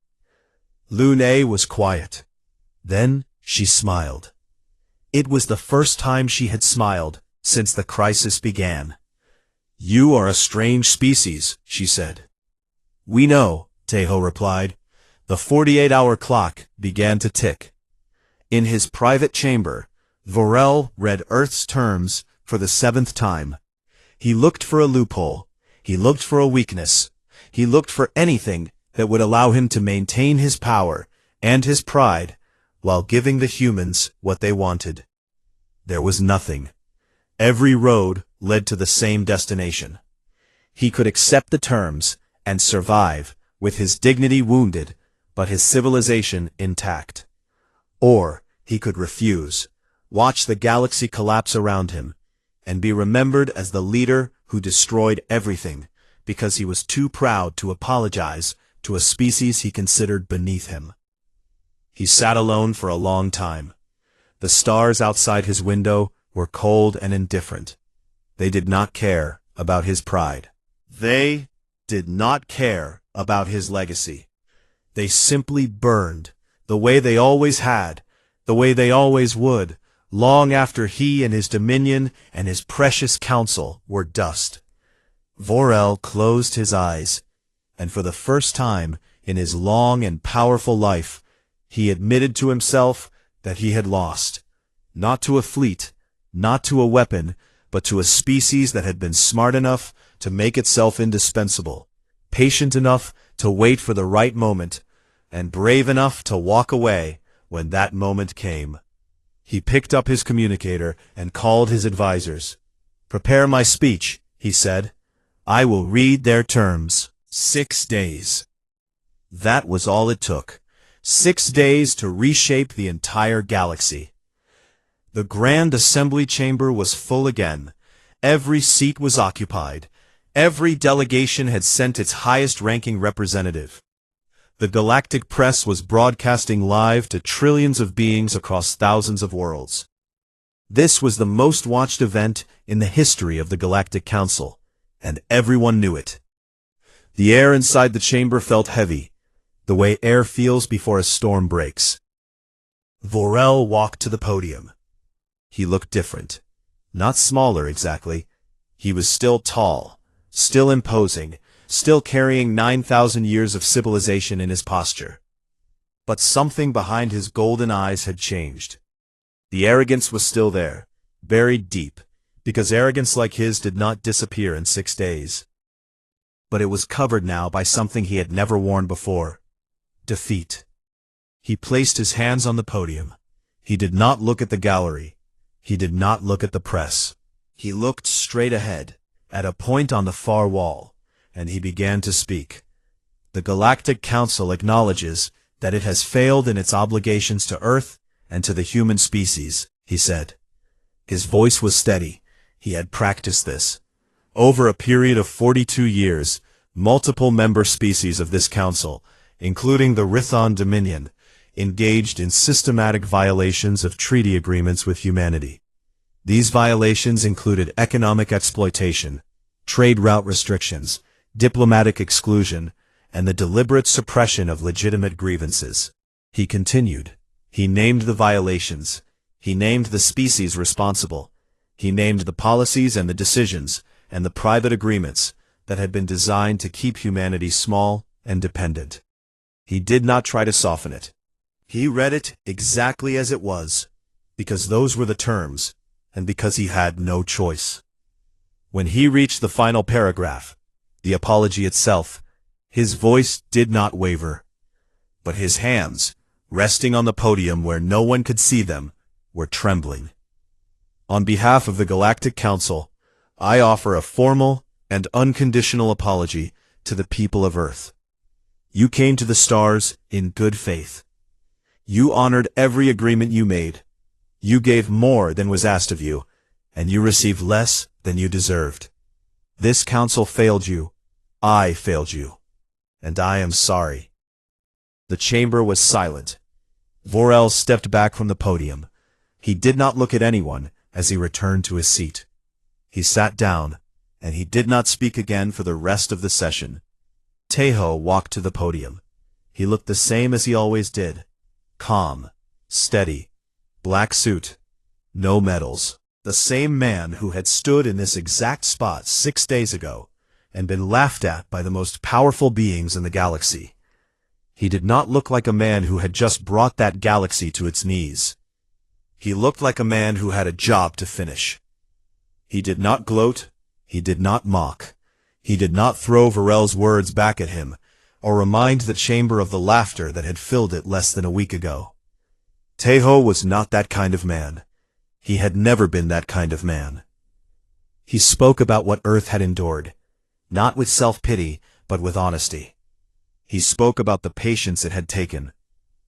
Lune was quiet. Then she smiled. It was the first time she had smiled since the crisis began. "You are a strange species," she said. "We know," Teiho replied. The 48-hour clock began to tick. In his private chamber, Vorel read Earth's terms for the 7th time. He looked for a loophole. He looked for a weakness. He looked for anything that would allow him to maintain his power and his pride while giving the humans what they wanted. There was nothing. Every road led to the same destination. He could accept the terms and survive with his dignity wounded but his civilization intact. Or he could refuse, watch the galaxy collapse around him, and be remembered as the leader who destroyed everything because he was too proud to apologize to a species he considered beneath him. He sat alone for a long time. The stars outside his window were cold and indifferent. They did not care about his pride. They did not care about his legacy. They simply burned, the way they always had, the way they always would, long after he and his dominion and his precious council were dust. Vorel closed his eyes, and for the first time in his long and powerful life, he admitted to himself that he had lost, not to a fleet, not to a weapon, but to a species that had been smart enough to make itself indispensable, patient enough to wait for the right moment, and brave enough to walk away when that moment came. He picked up his communicator and called his advisors. "Prepare my speech," he said. "I will read their terms." 6 days. That was all it took. 6 days to reshape the entire galaxy. The Grand Assembly Chamber was full again. Every seat was occupied. Every delegation had sent its highest-ranking representative. The galactic press was broadcasting live to trillions of beings across thousands of worlds. This was the most watched event in the history of the Galactic Council, and everyone knew it. The air inside the chamber felt heavy, the way air feels before a storm breaks. Vorel walked to the podium. He looked different. Not smaller exactly. He was still tall, still imposing, still carrying 9,000 years of civilization in his posture. But something behind his golden eyes had changed. The arrogance was still there, buried deep, because arrogance like his did not disappear in 6 days. But it was covered now by something he had never worn before: defeat. He placed his hands on the podium. He did not look at the gallery. He did not look at the press. He looked straight ahead, at a point on the far wall, and he began to speak. "The Galactic Council acknowledges that it has failed in its obligations to Earth and to the human species," he said. His voice was steady. He had practiced this. Over a period of 42 years, multiple member species of this council, including the Rithon Dominion, engaged in systematic violations of treaty agreements with humanity. These violations included economic exploitation, trade route restrictions, diplomatic exclusion, and the deliberate suppression of legitimate grievances. He continued. He named the violations. He named the species responsible. He named the policies and the decisions and the private agreements that had been designed to keep humanity small and dependent. He did not try to soften it. He read it exactly as it was, because those were the terms, and because he had no choice. When he reached the final paragraph, the apology itself, his voice did not waver. But his hands, resting on the podium where no one could see them, were trembling. "On behalf of the Galactic Council, I offer a formal and unconditional apology to the people of Earth. You came to the stars in good faith. You honored every agreement you made. You gave more than was asked of you, and you received less than you deserved. This council failed you. I failed you. And I am sorry." The chamber was silent. Vorel stepped back from the podium. He did not look at anyone as he returned to his seat. He sat down, and he did not speak again for the rest of the session. Tejo walked to the podium. He looked the same as he always did. Calm, steady, black suit, no medals. The same man who had stood in this exact spot 6 days ago and been laughed at by the most powerful beings in the galaxy. He did not look like a man who had just brought that galaxy to its knees. He looked like a man who had a job to finish. He did not gloat. He did not mock. He did not throw Vorel's words back at him, or remind the chamber of the laughter that had filled it less than a week ago. Tejo was not that kind of man. He had never been that kind of man. He spoke about what Earth had endured, not with self-pity, but with honesty. He spoke about the patience it had taken.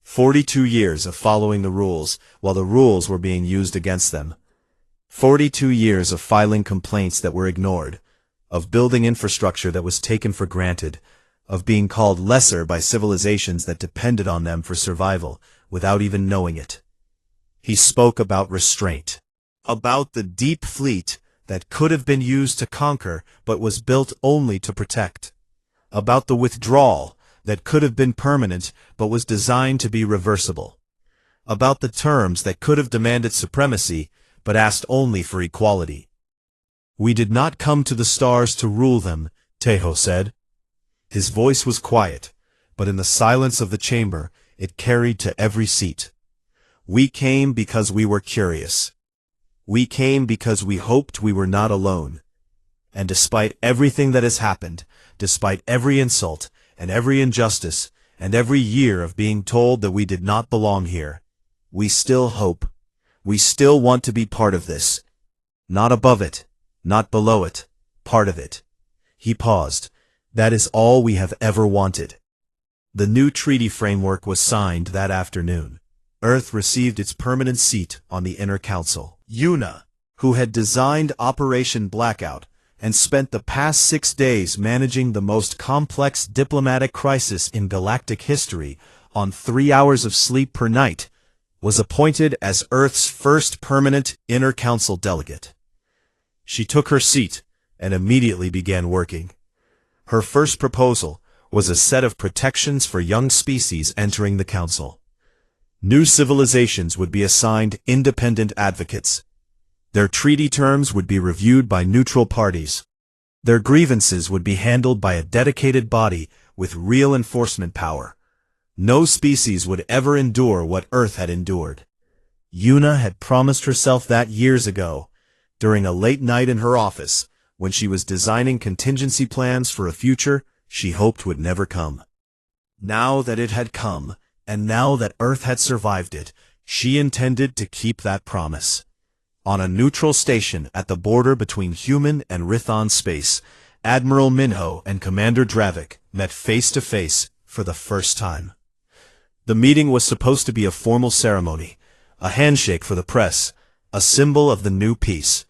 42 years of following the rules while the rules were being used against them. 42 years of filing complaints that were ignored, of building infrastructure that was taken for granted, of being called lesser by civilizations that depended on them for survival without even knowing it. He spoke about restraint, about the deep fleet that could have been used to conquer but was built only to protect, about the withdrawal that could have been permanent but was designed to be reversible, about the terms that could have demanded supremacy but asked only for equality. "We did not come to the stars to rule them," Tejo said. His voice was quiet, but in the silence of the chamber it carried to every seat. "We came because we were curious. We came because we hoped we were not alone. And despite everything that has happened, despite every insult, and every injustice, and every year of being told that we did not belong here, we still hope. We still want to be part of this. Not above it, not below it, part of it. He paused. That is all we have ever wanted. The new treaty framework was signed that afternoon. Earth received its permanent seat on the Inner Council. Yuna, who had designed Operation Blackout and spent the past 6 days managing the most complex diplomatic crisis in galactic history on 3 hours of sleep per night, was appointed as Earth's first permanent Inner Council delegate. She took her seat and immediately began working. Her first proposal was a set of protections for young species entering the Council. New civilizations would be assigned independent advocates. Their treaty terms would be reviewed by neutral parties. Their grievances would be handled by a dedicated body with real enforcement power. No species would ever endure what Earth had endured. Yuna had promised herself that years ago, during a late night in her office, when she was designing contingency plans for a future she hoped would never come. Now that it had come, and now that Earth had survived it, she intended to keep that promise. On a neutral station at the border between human and Rithon space, Admiral Minho and Commander Dravik met face-to-face for the first time. The meeting was supposed to be a formal ceremony, a handshake for the press, a symbol of the new peace.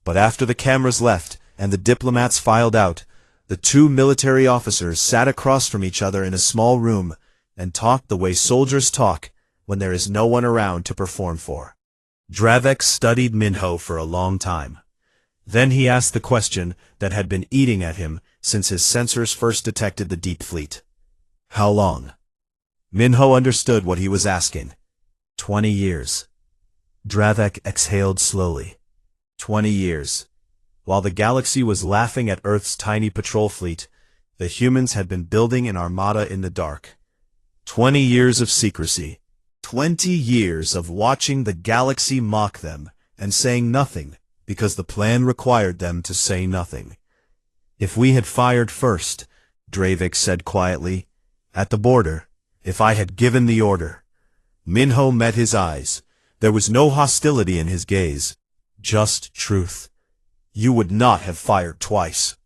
But after the cameras left and the diplomats filed out, the two military officers sat across from each other in a small room and talked the way soldiers talk when there is no one around to perform for. Dravik studied Minho for a long time. Then he asked the question that had been eating at him since his sensors first detected the deep fleet. How long? Minho understood what he was asking. 20 years. Dravik exhaled slowly. 20 years. While the galaxy was laughing at Earth's tiny patrol fleet, the humans had been building an armada in the dark. 20 years of secrecy. 20 years of watching the galaxy mock them and saying nothing because the plan required them to say nothing. If we had fired first, Dravik said quietly, at the border, if I had given the order. Minho met his eyes. There was no hostility in his gaze, just truth. You would not have fired twice.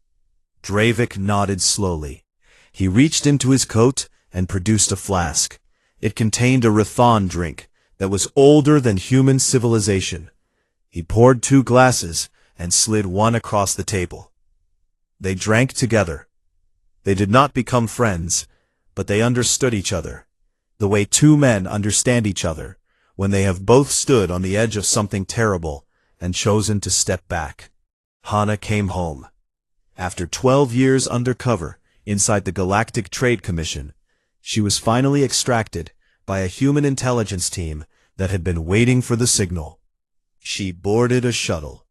Dravik nodded slowly. He reached into his coat and produced a flask. It contained a Rithon drink that was older than human civilization. He poured 2 glasses and slid one across the table. They drank together. They did not become friends, but they understood each other, the way 2 men understand each other when they have both stood on the edge of something terrible and chosen to step back. Hana came home. After 12 years undercover inside the Galactic Trade Commission, she was finally extracted by a human intelligence team that had been waiting for the signal. She boarded a shuttle,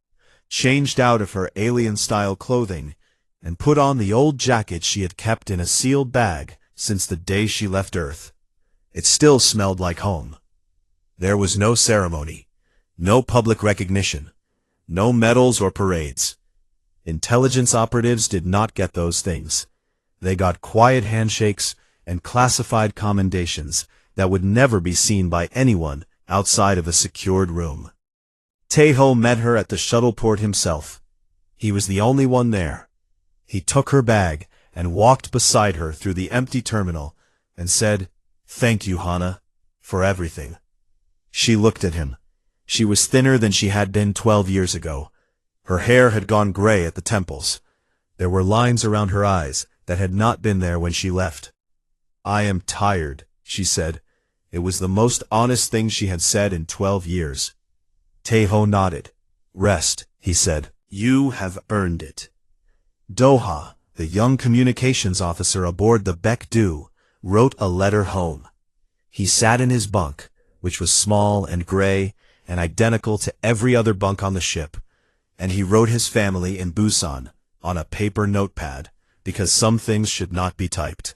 changed out of her alien-style clothing, and put on the old jacket she had kept in a sealed bag since the day she left Earth. It still smelled like home. There was no ceremony, no public recognition, no medals or parades. Intelligence operatives did not get those things. They got quiet handshakes and classified commendations that would never be seen by anyone outside of a secured room. Tejo met her at the shuttle port himself. He was the only one there. He took her bag and walked beside her through the empty terminal and said, "Thank you, Hana, for everything." She looked at him. She was thinner than she had been 12 years ago. Her hair had gone gray at the temples. There were lines around her eyes that had not been there when she left. "I am tired," she said. It was the most honest thing she had said in 12 years. Tejo nodded. "Rest," he said. "You have earned it." Doha, the young communications officer aboard the Baekdu, wrote a letter home. He sat in his bunk, which was small and gray and identical to every other bunk on the ship, and he wrote his family in Busan on a paper notepad because some things should not be typed.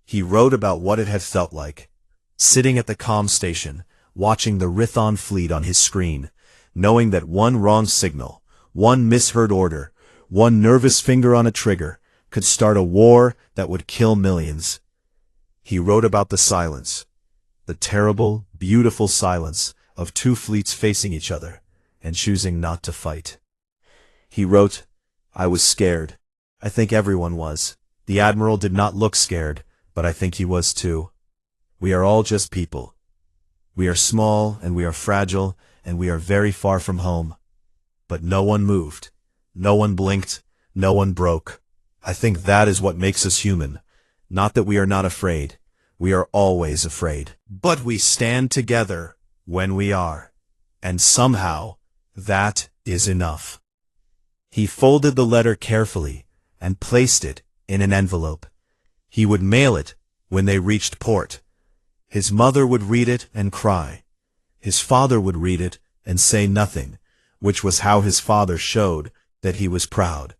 He wrote about what it had felt like, sitting at the comm station, watching the Rithon fleet on his screen, knowing that one wrong signal, one misheard order, one nervous finger on a trigger, could start a war that would kill millions. He wrote about the silence, the terrible, beautiful silence of two fleets facing each other and choosing not to fight. He wrote, "I was scared. I think everyone was. The Admiral did not look scared, but I think he was too. We are all just people. We are small and we are fragile and we are very far from home. But no one moved. No one blinked. No one broke. I think that is what makes us human. Not that we are not afraid. We are always afraid. But we stand together when we are. And somehow, that is enough." He folded the letter carefully and placed it in an envelope. He would mail it when they reached port. His mother would read it and cry. His father would read it and say nothing, which was how his father showed that he was proud.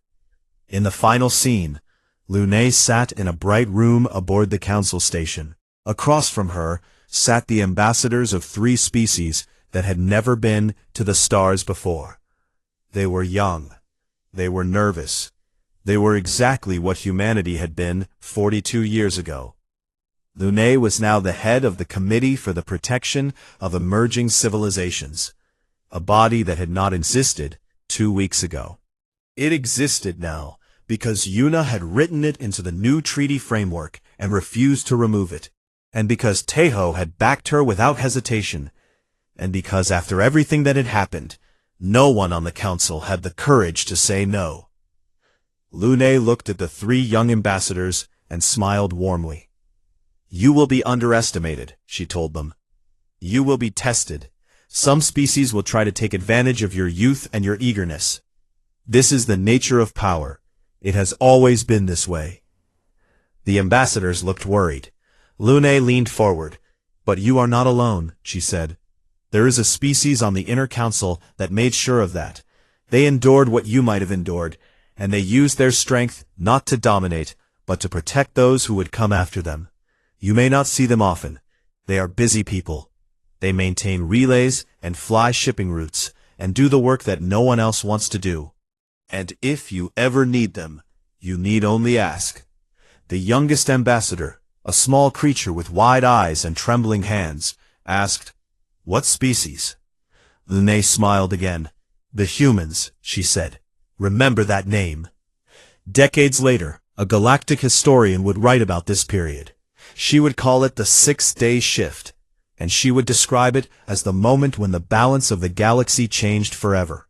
In the final scene, Lune sat in a bright room aboard the council station. Across from her sat the ambassadors of 3 species that had never been to the stars before. They were young. They were nervous. They were exactly what humanity had been 42 years ago. Lune was now the head of the Committee for the Protection of Emerging Civilizations, a body that had not existed 2 weeks ago. It existed now because Yuna had written it into the new treaty framework and refused to remove it, and because Tejo had backed her without hesitation, and because after everything that had happened, no one on the council had the courage to say no. Lune looked at the 3 young ambassadors and smiled warmly. "You will be underestimated," she told them. "You will be tested. Some species will try to take advantage of your youth and your eagerness. This is the nature of power. It has always been this way." The ambassadors looked worried. Lune leaned forward. "But you are not alone," she said. "There is a species on the inner council that made sure of that. They endured what you might have endured, and they used their strength not to dominate, but to protect those who would come after them. You may not see them often. They are busy people. They maintain relays and fly shipping routes, and do the work that no one else wants to do. And if you ever need them, you need only ask." The youngest ambassador, a small creature with wide eyes and trembling hands, asked, "What species?" Lune smiled again. "The humans," she said. "Remember that name." Decades later, a galactic historian would write about this period. She would call it the 6th-day shift, and she would describe it as the moment when the balance of the galaxy changed forever.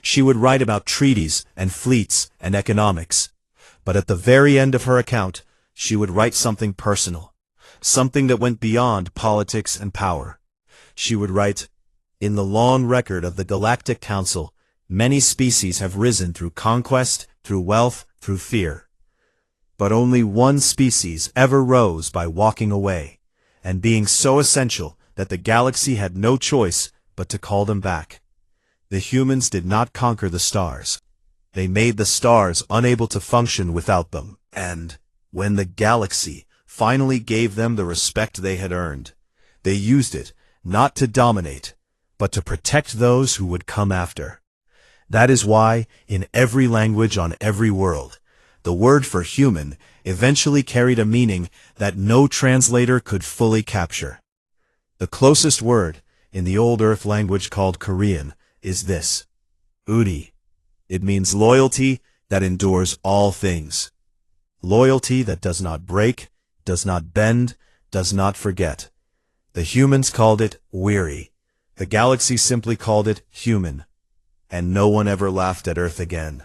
She would write about treaties and fleets and economics. But at the very end of her account, she would write something personal, something that went beyond politics and power. She would write, "In the long record of the Galactic Council, many species have risen through conquest, through wealth, through fear. But only one species ever rose by walking away, and being so essential that the galaxy had no choice but to call them back. The humans did not conquer the stars. They made the stars unable to function without them. And when the galaxy finally gave them the respect they had earned, they used it not to dominate, but to protect those who would come after. That is why, in every language on every world, the word for human eventually carried a meaning that no translator could fully capture. The closest word, in the old Earth language called Korean, is this, uri. It means loyalty that endures all things. Loyalty that does not break, does not bend, does not forget. The humans called it weary. The galaxy simply called it human. And no one ever laughed at Earth again.